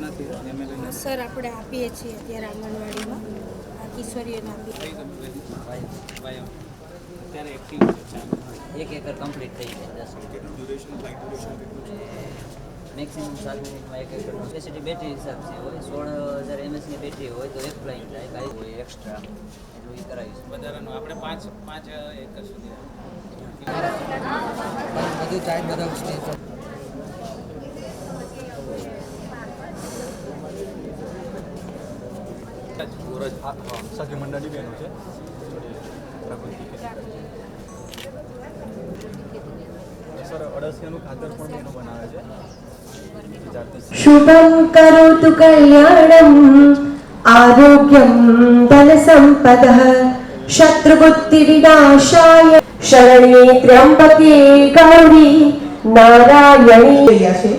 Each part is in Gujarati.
નથી એમએલએ સર આપણે આપીએ છીએ અત્યારે આંગણવાડીમાં આ કિશોરીઓને આપીએ અત્યારે એક્ટિવ છે 1 એકર કમ્પ્લીટ થઈ જાય 10 કેટલું ડ્યુરેશન ફ્લાઇટ ડ્યુરેશન મેક્સિમમ 7 મિનિટમાં 1 એકરનો કેપેસિટી બેટરી હિસાબ છે હોય 16000 mAhની બેટરી હોય તો એક ફ્લાઇંગ થાય કાંઈ હોય એક્સ્ટ્રા એટલું એ કરાવીશું વધારાનું આપણે 5 એકર સુધી બધું ચાર્જ બધા સ્ટેજ સખી મંડળની બહેનો છે સર અળસિયાનું ખાતર પણ બહેનો બનાવે છે શુભં કરોતુ કલ્યાણમ આરોગ્યમ ધન સંપદઃ શત્રુબુદ્ધિ વિનાશાય શરણ્યે ત્ર્યંબકે ગૌરી નારાયણી રહ્યા છે।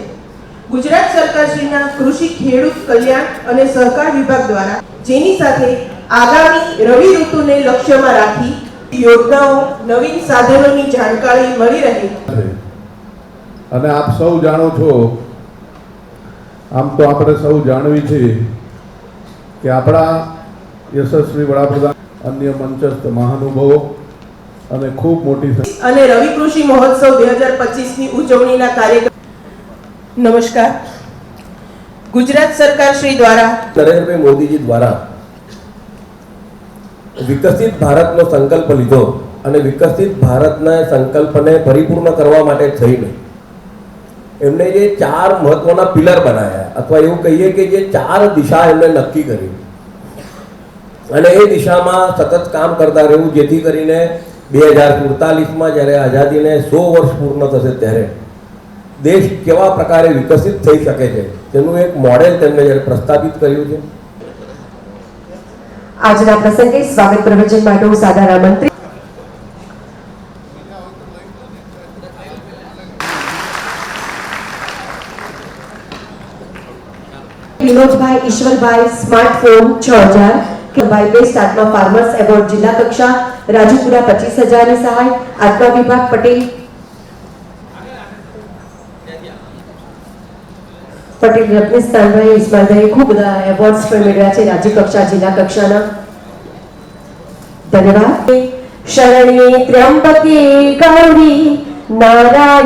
ગુજરાત સરકારશ્રીના કૃષિ ખેડૂત કલ્યાણ અને સહકાર વિભાગ દ્વારા જેની સાથે આગામી રવિ ઋતુને લક્ષ્યમાં રાખી યોજનાઓ નવીન સાધનોની જાણકારી મળી રહી અને આપ સૌ જાણો છો આમ તો આપણે સૌ જાણવી છે કે આપણા યશસ્વી વડાપ્રધાન અન્ય મંચસ્થ મહાનુભાવો અને ખૂબ મોટી અને રવિ કૃષિ મહોત્સવ 2025 ની ઉજવણીના કાર્યક્રમ નમસ્કાર ગુજરાત સરકાર શ્રી દ્વારા નરેન્દ્રભાઈ મોદીજી દ્વારા વિકસિત ભારતનો સંકલ્પ લીધો અને વિકસિત ભારતના સંકલ્પને પરિપૂર્ણ કરવા માટે થઈને એમણે જે 4 મહત્વના પિલર બનાવ્યા અથવા એવું કહીએ કે જે 4 દિશા એમણે નક્કી કરી અને એ દિશામાં સતત કામ કરતા રહેવું જેથી કરીને 2047માં જ્યારે આઝાદીને 100 વર્ષ પૂર્ણ થશે ત્યારે દેશ કેવા પ્રકારે વિકસિત થઈ શકે છે તેનું એક મોડેલ તેમણે જ્યારે પ્રસ્થાપિત કર્યું છે। આજના પ્રસંગે સ્વાગત પ્રવચન માટે હું સાદા આમંત્રિત વિનોદભાઈ ઈશ્વરભાઈ સ્માર્ટફોન 6000 ભાઈ બેસ્ટ આત્મા ફાર્મર્સ એવોર્ડ જિલ્લા કક્ષા રાજુપુરા 25000 ની સહાય આત્મા વિભાગ પટેલ રત્નેશભાઈ ઇસ્માઇલભાઈ ખૂબ બધા એવોર્ડ્સ પણ મેળવ્યા છે રાજ્ય કક્ષા જિલ્લા કક્ષાના ધન્યવાદ। શરણ્યે ત્ર્યંબકે ગૌરી નારાયણ